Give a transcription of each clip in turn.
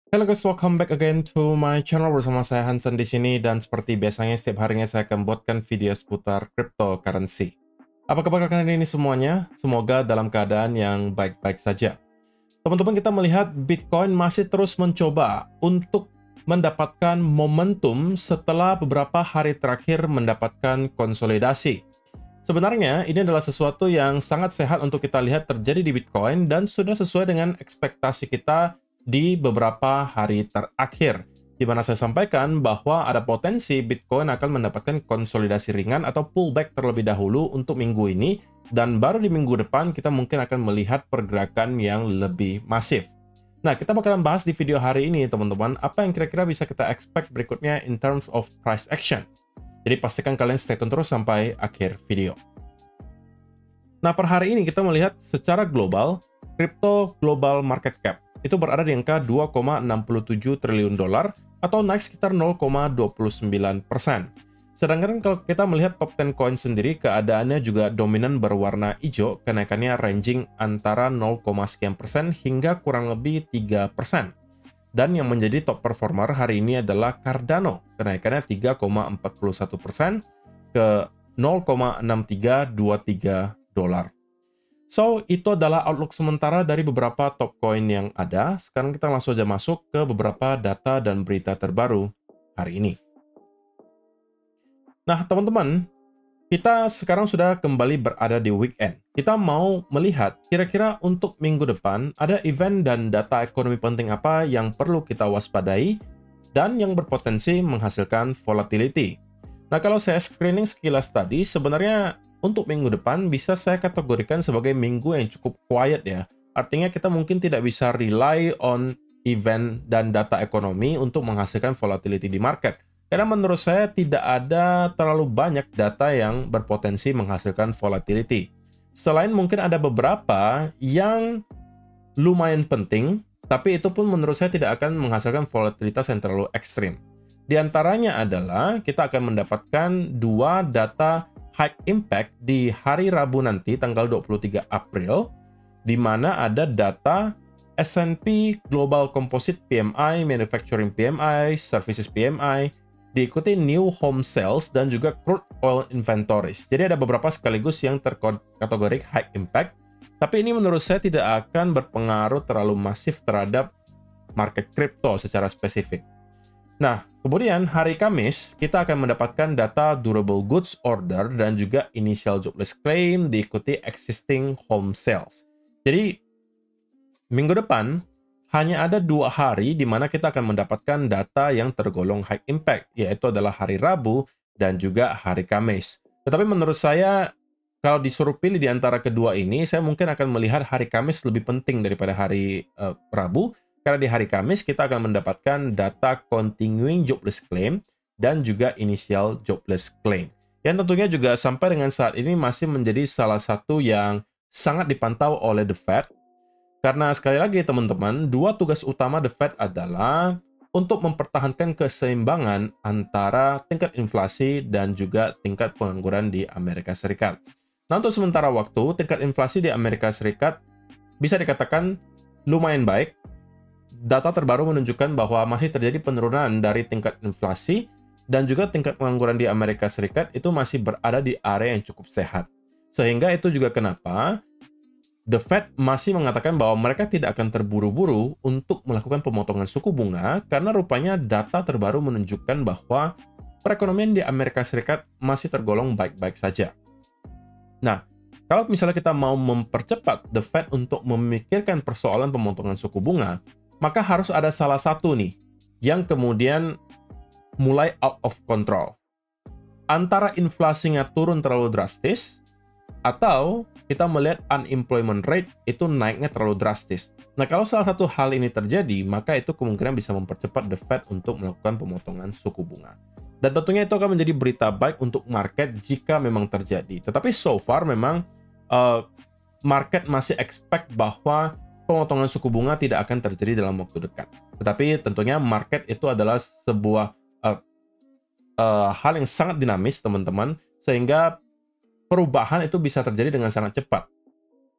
Hello guys, welcome back again to my channel bersama saya Hansen di sini dan seperti biasanya setiap harinya saya akan buatkan video seputar cryptocurrency. Apa kabar kalian ini semuanya? Semoga dalam keadaan yang baik-baik saja. Teman-teman, kita melihat Bitcoin masih terus mencoba untuk mendapatkan momentum setelah beberapa hari terakhir mendapatkan konsolidasi. Sebenarnya ini adalah sesuatu yang sangat sehat untuk kita lihat terjadi di Bitcoin dan sudah sesuai dengan ekspektasi kita di beberapa hari terakhir, di mana saya sampaikan bahwa ada potensi Bitcoin akan mendapatkan konsolidasi ringan atau pullback terlebih dahulu untuk minggu ini, dan baru di minggu depan kita mungkin akan melihat pergerakan yang lebih masif. Nah, kita bakalan bahas di video hari ini, teman-teman, apa yang kira-kira bisa kita expect berikutnya in terms of price action. Jadi pastikan kalian stay tune terus sampai akhir video. Nah, per hari ini kita melihat secara global, crypto global market cap itu berada di angka 2,67 triliun dolar atau naik sekitar 0,29%. Sedangkan kalau kita melihat top 10 coin sendiri, keadaannya juga dominan berwarna hijau, kenaikannya ranging antara 0, sekian persen hingga kurang lebih 3%. Dan yang menjadi top performer hari ini adalah Cardano, kenaikannya 3,41% ke 0,6323 dolar. So, itu adalah outlook sementara dari beberapa top coin yang ada. Sekarang kita langsung aja masuk ke beberapa data dan berita terbaru hari ini. Nah, teman-teman, kita sekarang sudah kembali berada di weekend. Kita mau melihat kira-kira untuk minggu depan ada event dan data ekonomi penting apa yang perlu kita waspadai dan yang berpotensi menghasilkan volatility. Nah, kalau saya screening sekilas tadi, sebenarnya untuk minggu depan bisa saya kategorikan sebagai minggu yang cukup quiet ya. Artinya kita mungkin tidak bisa rely on event dan data ekonomi untuk menghasilkan volatility di market. Karena menurut saya tidak ada terlalu banyak data yang berpotensi menghasilkan volatility. Selain mungkin ada beberapa yang lumayan penting, tapi itu pun menurut saya tidak akan menghasilkan volatilitas yang terlalu ekstrim. Di antaranya adalah kita akan mendapatkan dua data high impact di hari Rabu nanti, tanggal 23 April, di mana ada data S&P Global Composite PMI, Manufacturing PMI, Services PMI, diikuti New Home Sales, dan juga Crude Oil Inventories. Jadi ada beberapa sekaligus yang terkategorik high impact, tapi ini menurut saya tidak akan berpengaruh terlalu masif terhadap market crypto secara spesifik. Nah, kemudian hari Kamis kita akan mendapatkan data durable goods order dan juga initial jobless claim diikuti existing home sales. Jadi, minggu depan hanya ada 2 hari di mana kita akan mendapatkan data yang tergolong high impact, yaitu adalah hari Rabu dan juga hari Kamis. Tetapi menurut saya, kalau disuruh pilih di antara kedua ini, saya mungkin akan melihat hari Kamis lebih penting daripada hari Rabu. Karena di hari Kamis kita akan mendapatkan data continuing jobless claim dan juga initial jobless claim. Yang tentunya juga sampai dengan saat ini masih menjadi salah satu yang sangat dipantau oleh The Fed. Karena sekali lagi teman-teman, dua tugas utama The Fed adalah untuk mempertahankan keseimbangan antara tingkat inflasi dan juga tingkat pengangguran di Amerika Serikat. Nah, untuk sementara waktu, tingkat inflasi di Amerika Serikat bisa dikatakan lumayan baik. Data terbaru menunjukkan bahwa masih terjadi penurunan dari tingkat inflasi dan juga tingkat pengangguran di Amerika Serikat itu masih berada di area yang cukup sehat. Sehingga itu juga kenapa The Fed masih mengatakan bahwa mereka tidak akan terburu-buru untuk melakukan pemotongan suku bunga karena rupanya data terbaru menunjukkan bahwa perekonomian di Amerika Serikat masih tergolong baik-baik saja. Nah, kalau misalnya kita mau mempercepat The Fed untuk memikirkan persoalan pemotongan suku bunga, maka harus ada salah satu nih yang kemudian mulai out of control. Antara inflasinya turun terlalu drastis, atau kita melihat unemployment rate itu naiknya terlalu drastis. Nah, kalau salah satu hal ini terjadi, maka itu kemungkinan bisa mempercepat The Fed untuk melakukan pemotongan suku bunga. Dan tentunya itu akan menjadi berita baik untuk market jika memang terjadi. Tetapi so far memang market masih expect bahwa pemotongan suku bunga tidak akan terjadi dalam waktu dekat. Tetapi tentunya market itu adalah sebuah hal yang sangat dinamis, teman-teman, sehingga perubahan itu bisa terjadi dengan sangat cepat.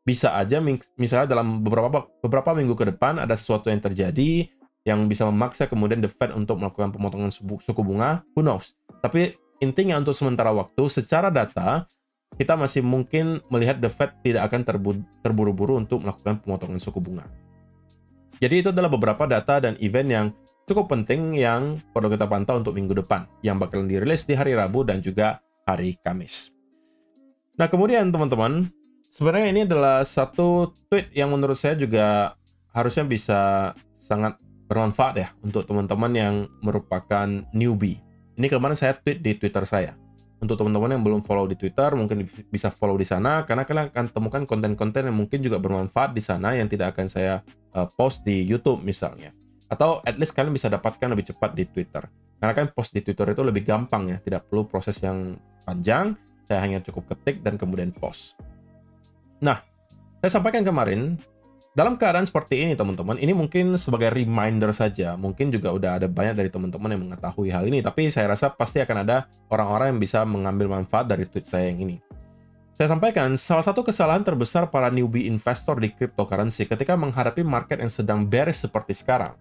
Bisa aja misalnya dalam beberapa minggu ke depan ada sesuatu yang terjadi, yang bisa memaksa kemudian the Fed untuk melakukan pemotongan suku bunga, who knows. Tapi intinya untuk sementara waktu, secara data, kita masih mungkin melihat the Fed tidak akan terburu-buru untuk melakukan pemotongan suku bunga. Jadi itu adalah beberapa data dan event yang cukup penting yang perlu kita pantau untuk minggu depan, yang bakalan dirilis di hari Rabu dan juga hari Kamis. Nah, kemudian teman-teman, sebenarnya ini adalah satu tweet yang menurut saya juga harusnya bisa sangat bermanfaat ya untuk teman-teman yang merupakan newbie. Ini kemarin saya tweet di Twitter saya. Untuk teman-teman yang belum follow di Twitter, mungkin bisa follow di sana, karena kalian akan temukan konten-konten yang mungkin juga bermanfaat di sana yang tidak akan saya post di YouTube misalnya. Atau at least kalian bisa dapatkan lebih cepat di Twitter. Karena kan post di Twitter itu lebih gampang ya, tidak perlu proses yang panjang, saya hanya cukup ketik dan kemudian post. Nah, saya sampaikan kemarin, dalam keadaan seperti ini teman-teman, ini mungkin sebagai reminder saja, mungkin juga udah ada banyak dari teman-teman yang mengetahui hal ini, tapi saya rasa pasti akan ada orang-orang yang bisa mengambil manfaat dari tweet saya yang ini. Saya sampaikan, salah satu kesalahan terbesar para newbie investor di cryptocurrency ketika menghadapi market yang sedang bearish seperti sekarang,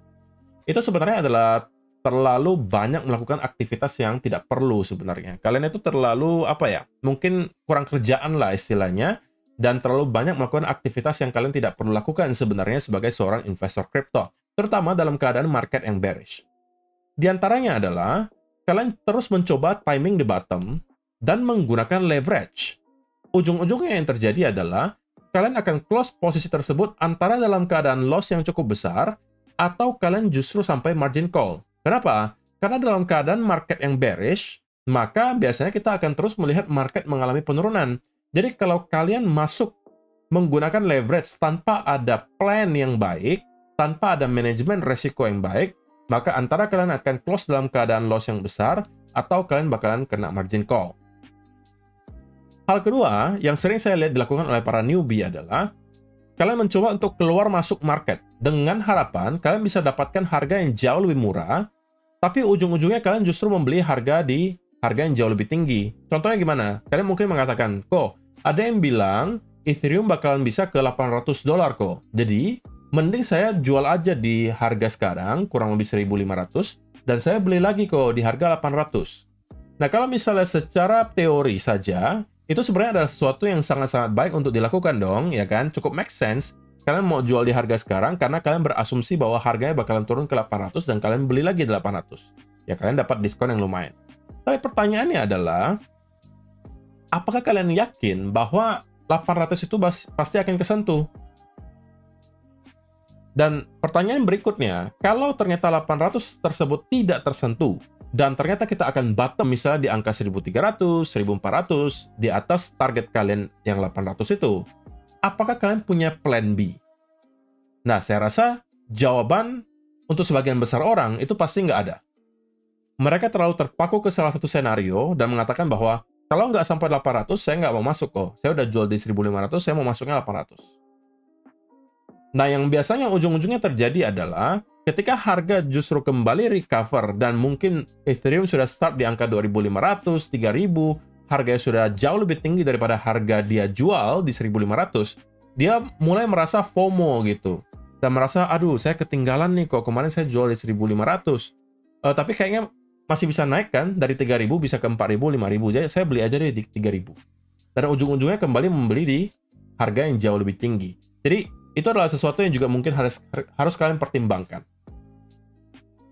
itu sebenarnya adalah terlalu banyak melakukan aktivitas yang tidak perlu sebenarnya. Kalian itu terlalu, mungkin kurang kerjaan lah istilahnya, dan terlalu banyak melakukan aktivitas yang kalian tidak perlu lakukan sebenarnya sebagai seorang investor kripto, terutama dalam keadaan market yang bearish. Di antaranya adalah, kalian terus mencoba timing di bottom dan menggunakan leverage. Ujung-ujungnya yang terjadi adalah, kalian akan close posisi tersebut antara dalam keadaan loss yang cukup besar, atau kalian justru sampai margin call. Kenapa? Karena dalam keadaan market yang bearish, maka biasanya kita akan terus melihat market mengalami penurunan. Jadi kalau kalian masuk menggunakan leverage tanpa ada plan yang baik, tanpa ada manajemen resiko yang baik, maka antara kalian akan close dalam keadaan loss yang besar, atau kalian bakalan kena margin call. Hal kedua, yang sering saya lihat dilakukan oleh para newbie adalah, kalian mencoba untuk keluar masuk market dengan harapan kalian bisa dapatkan harga yang jauh lebih murah, tapi ujung-ujungnya kalian justru membeli harga di harga yang jauh lebih tinggi. Contohnya gimana? Kalian mungkin mengatakan, kok ada yang bilang Ethereum bakalan bisa ke $800 kok. Jadi, mending saya jual aja di harga sekarang, kurang lebih 1.500, dan saya beli lagi kok di harga 800. Nah, kalau misalnya secara teori saja, itu sebenarnya adalah sesuatu yang sangat-sangat baik untuk dilakukan dong, ya kan? Cukup make sense. Kalian mau jual di harga sekarang karena kalian berasumsi bahwa harganya bakalan turun ke 800 dan kalian beli lagi di 800. Ya, kalian dapat diskon yang lumayan. Tapi pertanyaannya adalah, apakah kalian yakin bahwa 800 itu pasti akan kesentuh? Dan pertanyaan berikutnya, kalau ternyata 800 tersebut tidak tersentuh, dan ternyata kita akan bottom misalnya di angka 1.300, 1.400, di atas target kalian yang 800 itu, apakah kalian punya plan B? Nah, saya rasa jawaban untuk sebagian besar orang itu pasti nggak ada. Mereka terlalu terpaku ke salah satu senario dan mengatakan bahwa kalau nggak sampai 800, saya nggak mau masuk kok. Saya udah jual di 1.500, saya mau masuknya 800. Nah, yang biasanya ujung-ujungnya terjadi adalah ketika harga justru kembali recover dan mungkin Ethereum sudah start di angka 2.500, 3.000, harganya sudah jauh lebih tinggi daripada harga dia jual di 1.500, dia mulai merasa FOMO gitu. Dan merasa, aduh, saya ketinggalan nih kok, kemarin saya jual di 1.500. Tapi kayaknya masih bisa naik kan, dari 3.000 bisa ke 4.000, 5.000, jadi saya beli aja deh di 3.000. Dan ujung-ujungnya kembali membeli di harga yang jauh lebih tinggi. Jadi, itu adalah sesuatu yang juga mungkin harus kalian pertimbangkan.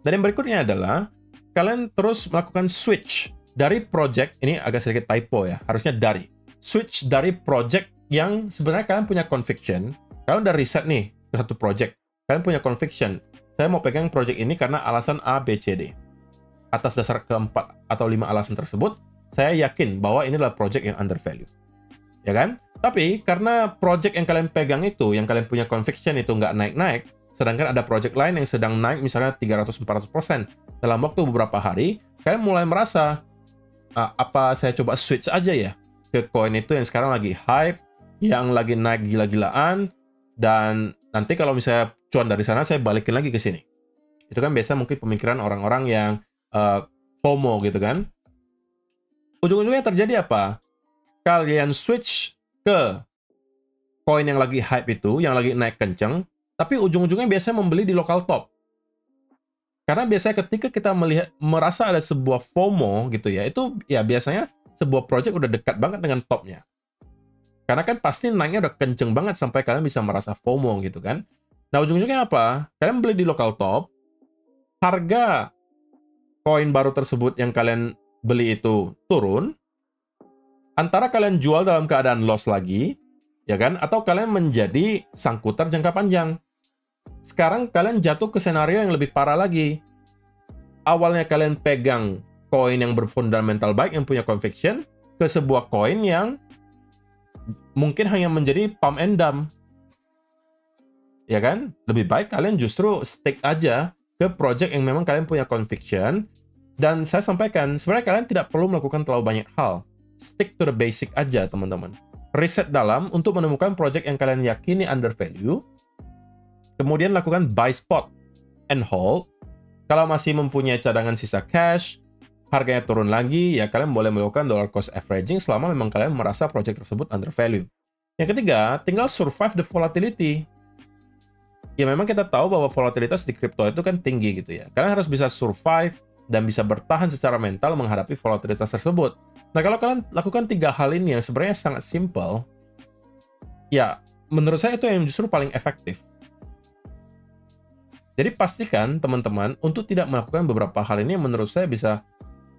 Dan yang berikutnya adalah, kalian terus melakukan switch dari project, ini agak sedikit typo ya, harusnya dari. Switch dari project yang sebenarnya kalian punya conviction, kalian udah riset nih ke satu project, kalian punya conviction, saya mau pegang project ini karena alasan A, B, C, D. Atas dasar keempat atau 5 alasan tersebut, saya yakin bahwa ini adalah project yang undervalue. Ya kan? Tapi karena project yang kalian pegang itu, yang kalian punya conviction itu nggak naik-naik, sedangkan ada project lain yang sedang naik misalnya 300-400% dalam waktu beberapa hari, kalian mulai merasa, apa saya coba switch aja ya ke koin itu yang sekarang lagi hype, yang lagi naik gila-gilaan, dan nanti kalau misalnya cuan dari sana, saya balikin lagi ke sini. Itu kan biasa mungkin pemikiran orang-orang yang FOMO gitu kan. Ujung-ujungnya terjadi apa? Kalian switch ke koin yang lagi hype itu, yang lagi naik kenceng, tapi ujung-ujungnya biasanya membeli di local top. Karena biasanya ketika kita merasa ada sebuah FOMO gitu ya, itu ya biasanya sebuah project udah dekat banget dengan topnya. Karena kan pasti naiknya udah kenceng banget sampai kalian bisa merasa FOMO gitu kan. Nah, ujung-ujungnya apa? Kalian beli di local top, harga koin baru tersebut yang kalian beli itu turun, antara kalian jual dalam keadaan loss lagi, ya kan? Atau kalian menjadi sangkutan jangka panjang. Sekarang kalian jatuh ke senario yang lebih parah lagi. Awalnya kalian pegang koin yang berfundamental baik, yang punya conviction, ke sebuah koin yang mungkin hanya menjadi pump and dump. Ya kan? Lebih baik kalian justru stick aja ke project yang memang kalian punya conviction. Dan saya sampaikan, sebenarnya kalian tidak perlu melakukan terlalu banyak hal. Stick to the basic aja, teman-teman. Riset dalam untuk menemukan project yang kalian yakini undervalue. Kemudian lakukan buy spot and hold. Kalau masih mempunyai cadangan sisa cash, harganya turun lagi, ya kalian boleh melakukan dollar cost averaging selama memang kalian merasa project tersebut undervalue. Yang ketiga, tinggal survive the volatility. Ya memang kita tahu bahwa volatilitas di kripto itu kan tinggi gitu ya. Kalian harus bisa survive dan bisa bertahan secara mental menghadapi volatilitas tersebut. Nah, kalau kalian lakukan 3 hal ini yang sebenarnya sangat simple, ya menurut saya itu yang justru paling efektif. Jadi pastikan teman-teman untuk tidak melakukan beberapa hal ini yang menurut saya bisa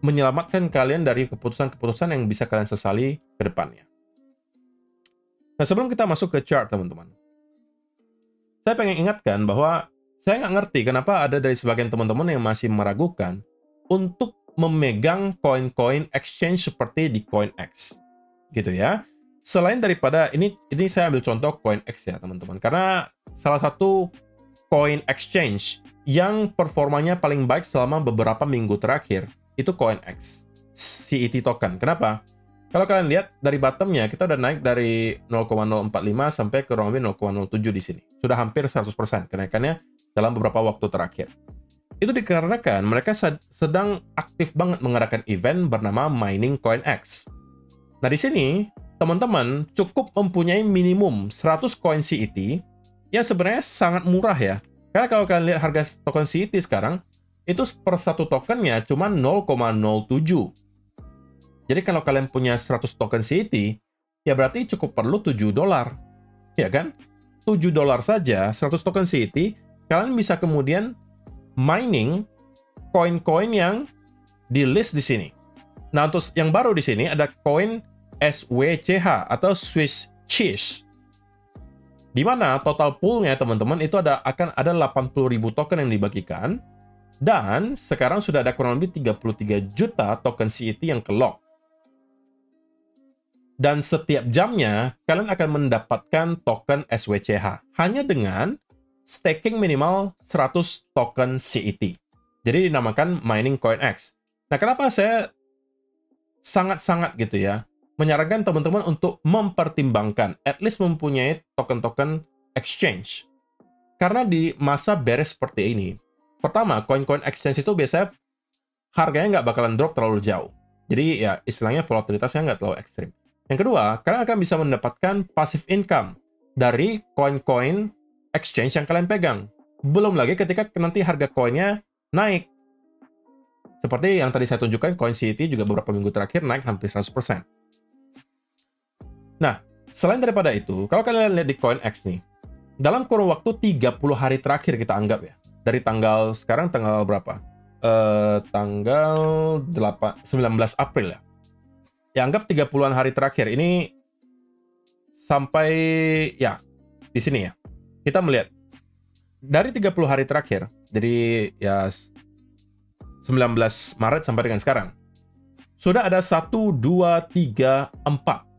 menyelamatkan kalian dari keputusan-keputusan yang bisa kalian sesali ke depannya. Nah, sebelum kita masuk ke chart, teman-teman, saya pengen ingatkan bahwa saya nggak ngerti kenapa ada dari sebagian teman-teman yang masih meragukan untuk memegang koin-koin exchange seperti di CoinEx. Gitu ya. Selain daripada, ini saya ambil contoh CoinEx ya, teman-teman. Karena salah satu coin exchange yang performanya paling baik selama beberapa minggu terakhir itu CoinEx, CET token. Kenapa? Kalau kalian lihat dari bottomnya, kita udah naik dari 0,045 sampai ke kurang lebih 0,07 di sini. Sudah hampir 100% kenaikannya dalam beberapa waktu terakhir. Itu dikarenakan mereka sedang aktif banget mengadakan event bernama Mining CoinEx. Nah, di sini teman-teman cukup mempunyai minimum 100 koin CET yang sebenarnya sangat murah ya. Karena kalau kalian lihat harga token CET sekarang, itu per satu tokennya cuma 0,07. Jadi kalau kalian punya 100 token CET, ya berarti cukup perlu $7. Ya kan? $7 saja, 100 token CET, kalian bisa kemudian mining koin-koin yang di list di sini. Nah, untuk yang baru di sini ada koin SWCH atau Swiss Cheese. Di mana total poolnya teman-teman itu akan ada 80.000 token yang dibagikan, dan sekarang sudah ada kurang lebih 33 juta token CET yang ke-lock. Dan setiap jamnya kalian akan mendapatkan token SWCH hanya dengan staking minimal 100 token CET. Jadi dinamakan Mining CoinEx. Nah, kenapa saya sangat-sangat gitu ya menyarankan teman-teman untuk mempertimbangkan at least mempunyai token-token exchange. Karena di masa beres seperti ini, pertama, koin-koin exchange itu biasanya harganya nggak bakalan drop terlalu jauh. Jadi ya istilahnya volatilitasnya nggak terlalu ekstrim. Yang kedua, kalian akan bisa mendapatkan passive income dari koin-koin exchange yang kalian pegang. Belum lagi ketika nanti harga koinnya naik. Seperti yang tadi saya tunjukkan, koin CET juga beberapa minggu terakhir naik hampir 100%. Nah, selain daripada itu, kalau kalian lihat di CoinEx nih, dalam kurun waktu 30 hari terakhir kita anggap ya, dari tanggal, sekarang tanggal berapa? Tanggal 19 April ya. Ya, anggap 30-an hari terakhir ini sampai ya di sini ya. Kita melihat dari 30 hari terakhir, jadi ya 19 Maret sampai dengan sekarang, sudah ada 1, 2, 3, 4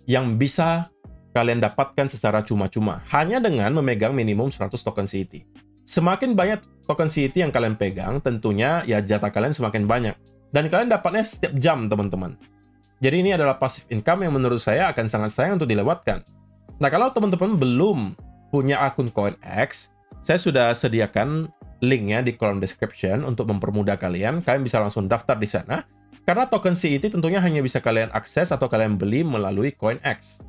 yang bisa kalian dapatkan secara cuma-cuma hanya dengan memegang minimum 100 token CET. Semakin banyak token CET yang kalian pegang, tentunya ya jatah kalian semakin banyak. Dan kalian dapatnya setiap jam, teman-teman. Jadi ini adalah passive income yang menurut saya akan sangat sayang untuk dilewatkan. Nah, kalau teman-teman belum punya akun CoinEx, saya sudah sediakan linknya di kolom description untuk mempermudah kalian. Kalian bisa langsung daftar di sana. Karena token CET tentunya hanya bisa kalian akses atau kalian beli melalui CoinEx.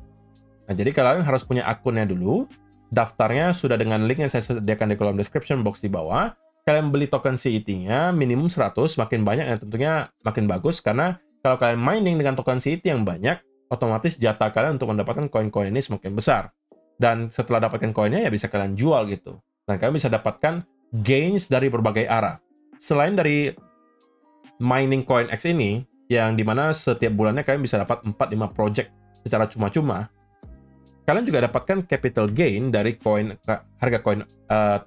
Nah, jadi kalian harus punya akunnya dulu. daftarnya sudah dengan link yang saya sediakan di kolom description box di bawah. Kalian beli token CET-nya minimum 100, makin banyak ya tentunya makin bagus, karena kalau kalian mining dengan token CET yang banyak, otomatis jatah kalian untuk mendapatkan koin-koin ini semakin besar. Dan setelah dapatkan koinnya ya bisa kalian jual gitu. Dan kalian bisa dapatkan gains dari berbagai arah. Selain dari mining coin X ini, yang dimana setiap bulannya kalian bisa dapat 4-5 project secara cuma-cuma, kalian juga dapatkan capital gain dari harga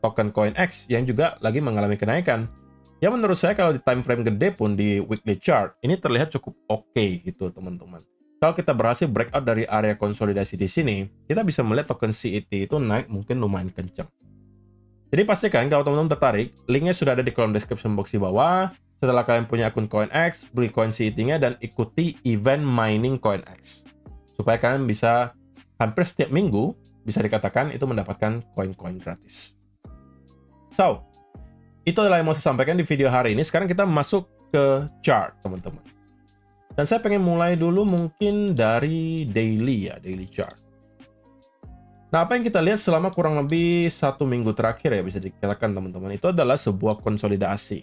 token coin X yang juga lagi mengalami kenaikan. Ya menurut saya kalau di time frame gede pun di weekly chart ini terlihat cukup oke gitu teman-teman. Kalau kita berhasil breakout dari area konsolidasi di sini, kita bisa melihat token CET itu naik mungkin lumayan kencang. Jadi pastikan kalau teman-teman tertarik, linknya sudah ada di kolom description box di bawah. Setelah kalian punya akun CoinX, beli coin CET-nya dan ikuti event mining CoinX. Supaya kalian bisa hampir setiap minggu bisa dikatakan itu mendapatkan koin-koin gratis. So, itu adalah yang mau saya sampaikan di video hari ini. Sekarang kita masuk ke chart, teman-teman. Dan saya pengen mulai dulu mungkin dari daily chart. Nah, apa yang kita lihat selama kurang lebih 1 minggu terakhir ya bisa dikatakan teman-teman, itu adalah sebuah konsolidasi.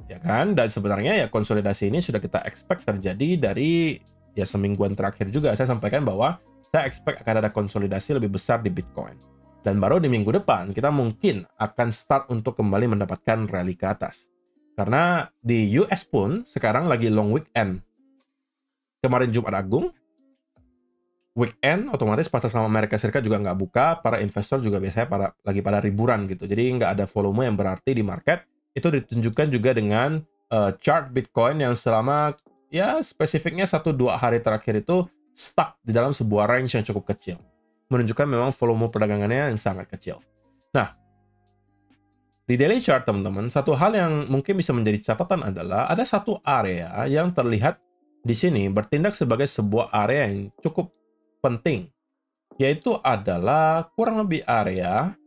Ya kan? Dan sebenarnya ya konsolidasi ini sudah kita expect terjadi dari ya semingguan terakhir juga. Saya sampaikan bahwa saya expect akan ada konsolidasi lebih besar di Bitcoin. Dan baru di minggu depan, kita mungkin akan start untuk kembali mendapatkan rally ke atas. Karena di US pun sekarang lagi long weekend. Kemarin Jumat Agung, weekend, otomatis pasar saham Amerika Serikat juga nggak buka, para investor juga biasanya lagi pada liburan gitu. Jadi nggak ada volume yang berarti di market. Itu ditunjukkan juga dengan chart Bitcoin yang selama, ya spesifiknya 1-2 hari terakhir itu stuck di dalam sebuah range yang cukup kecil. Menunjukkan memang volume perdagangannya yang sangat kecil. Nah, di daily chart teman-teman, satu hal yang mungkin bisa menjadi catatan adalah ada satu area yang terlihat di sini bertindak sebagai sebuah area yang cukup penting. Yaitu adalah kurang lebih area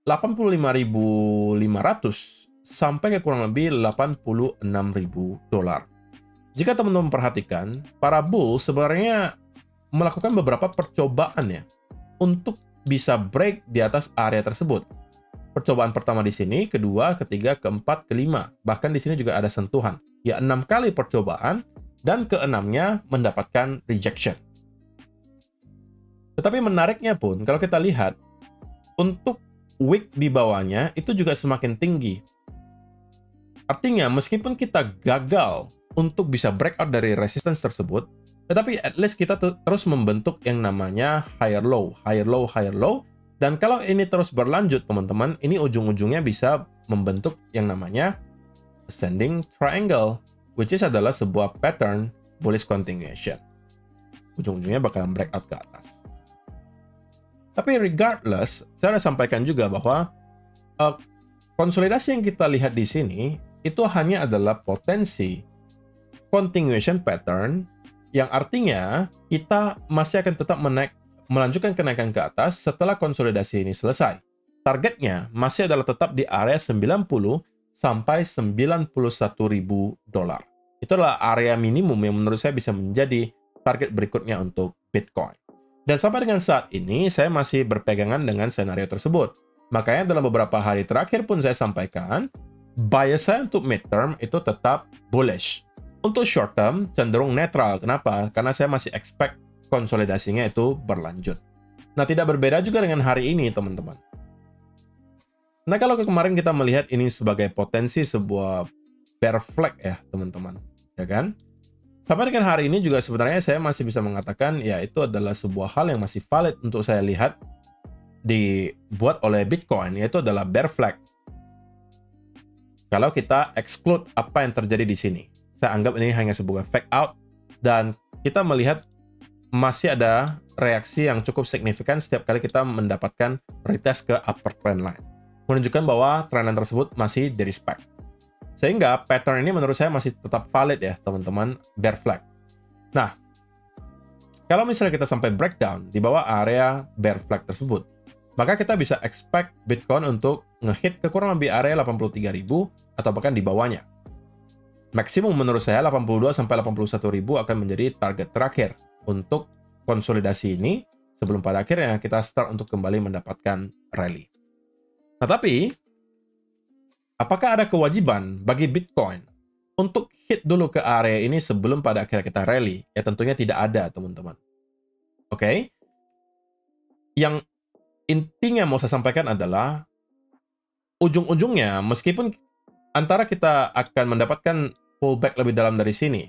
85.500 sampai ke kurang lebih 86.000 dolar. Jika teman-teman perhatikan, para bull sebenarnya melakukan beberapa percobaan ya untuk bisa break di atas area tersebut. Percobaan pertama di sini, kedua, ketiga, keempat, kelima. Bahkan di sini juga ada sentuhan. Ya 6 kali percobaan dan keenamnya mendapatkan rejection. Tetapi menariknya pun kalau kita lihat untuk wick di bawahnya itu juga semakin tinggi. Artinya meskipun kita gagal untuk bisa breakout dari resistance tersebut, tetapi at least kita terus membentuk yang namanya higher low, higher low, higher low. Dan kalau ini terus berlanjut, teman-teman, ini ujung-ujungnya bisa membentuk yang namanya ascending triangle, which is adalah sebuah pattern bullish continuation. Ujung-ujungnya bakalan breakout ke atas. Tapi regardless, saya sudah sampaikan juga bahwa konsolidasi yang kita lihat di sini itu hanya adalah potensi continuation pattern, yang artinya kita masih akan tetap melanjutkan kenaikan ke atas setelah konsolidasi ini selesai. Targetnya masih adalah tetap di area 90 sampai 91.000 dolar. Itu adalah area minimum yang menurut saya bisa menjadi target berikutnya untuk Bitcoin. Dan sampai dengan saat ini saya masih berpegangan dengan senario tersebut. Makanya dalam beberapa hari terakhir pun saya sampaikan bias saya untuk midterm itu tetap bullish. Untuk short term cenderung netral. Kenapa? Karena saya masih expect konsolidasinya itu berlanjut. Nah, tidak berbeda juga dengan hari ini, teman-teman. Nah, kalau kemarin kita melihat ini sebagai potensi sebuah bear flag ya, teman-teman. Ya kan? Sampai dengan hari ini juga sebenarnya saya masih bisa mengatakan ya itu adalah sebuah hal yang masih valid untuk saya lihat dibuat oleh Bitcoin, yaitu adalah bear flag. Kalau kita exclude apa yang terjadi di sini. Saya anggap ini hanya sebuah fake out dan kita melihat masih ada reaksi yang cukup signifikan setiap kali kita mendapatkan retest ke upper trend line. Menunjukkan bahwa trend line tersebut masih di respect. Sehingga pattern ini menurut saya masih tetap valid ya teman-teman, bear flag. Nah, kalau misalnya kita sampai breakdown di bawah area bear flag tersebut, maka kita bisa expect Bitcoin untuk ngehit ke kurang lebih area 83.000 atau bahkan di bawahnya. Maksimum menurut saya 82 sampai 81.000 akan menjadi target terakhir untuk konsolidasi ini sebelum pada akhirnya kita start untuk kembali mendapatkan rally. Nah, tapi apakah ada kewajiban bagi Bitcoin untuk hit dulu ke area ini sebelum pada akhirnya kita rally? Ya tentunya tidak ada, teman-teman. Oke? Yang intinya mau saya sampaikan adalah ujung-ujungnya, meskipun antara kita akan mendapatkan pullback lebih dalam dari sini,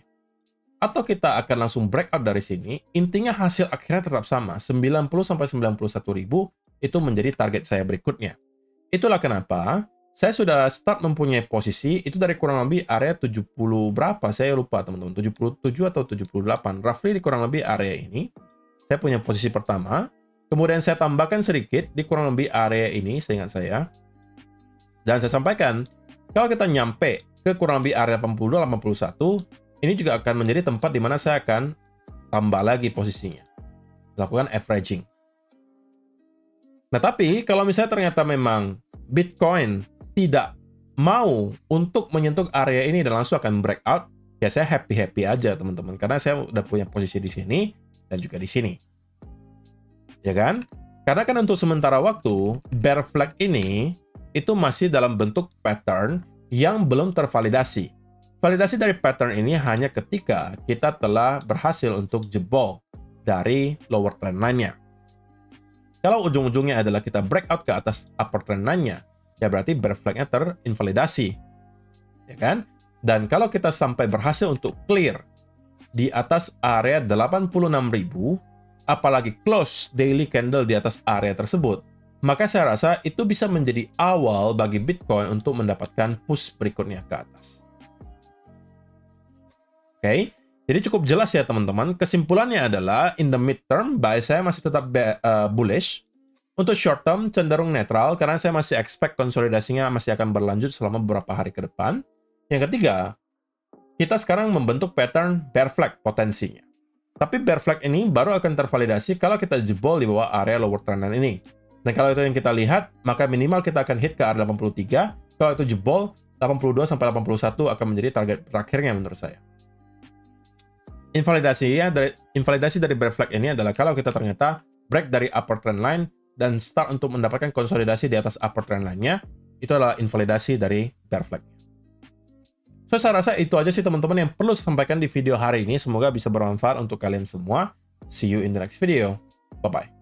atau kita akan langsung breakout dari sini, intinya hasil akhirnya tetap sama. 90-91 ribu itu menjadi target saya berikutnya. Itulah kenapa saya sudah start mempunyai posisi itu dari kurang lebih area 70 berapa, saya lupa teman-teman, 77 atau 78, roughly di kurang lebih area ini. Saya punya posisi pertama, kemudian saya tambahkan sedikit di kurang lebih area ini, seingat saya. Dan saya sampaikan, kalau kita nyampe ke kurang lebih area 82-81, ini juga akan menjadi tempat di mana saya akan tambah lagi posisinya. Lakukan averaging. Nah, tapi kalau misalnya ternyata memang Bitcoin tidak mau untuk menyentuh area ini dan langsung akan breakout, ya saya happy-happy aja, teman-teman. Karena saya udah punya posisi di sini dan juga di sini. Ya kan? Karena kan untuk sementara waktu, bear flag ini itu masih dalam bentuk pattern yang belum tervalidasi. Validasi dari pattern ini hanya ketika kita telah berhasil untuk jebol dari lower trend line-nya. Kalau ujung-ujungnya adalah kita breakout ke atas upper trend line-nya, ya berarti bear flag-nya terinvalidasi. Ya kan? Dan kalau kita sampai berhasil untuk clear di atas area 86.000, apalagi close daily candle di atas area tersebut, maka saya rasa itu bisa menjadi awal bagi Bitcoin untuk mendapatkan push berikutnya ke atas. Oke, jadi cukup jelas ya teman-teman. Kesimpulannya adalah in the midterm, buy saya masih tetap bullish. Untuk short term cenderung netral karena saya masih expect konsolidasinya masih akan berlanjut selama beberapa hari ke depan. Yang ketiga, kita sekarang membentuk pattern bear flag potensinya. Tapi bear flag ini baru akan tervalidasi kalau kita jebol di bawah area lower trend line ini. Dan kalau itu yang kita lihat, maka minimal kita akan hit ke area 83. Kalau itu jebol, 82 sampai 81 akan menjadi target terakhirnya menurut saya. Invalidasi dari bear flag ini adalah kalau kita ternyata break dari upper trend line dan start untuk mendapatkan konsolidasi di atas upper trend line-nya, itu adalah invalidasi dari bear flag. So, saya rasa itu aja sih teman-teman yang perlu saya sampaikan di video hari ini. Semoga bisa bermanfaat untuk kalian semua. See you in the next video. Bye-bye.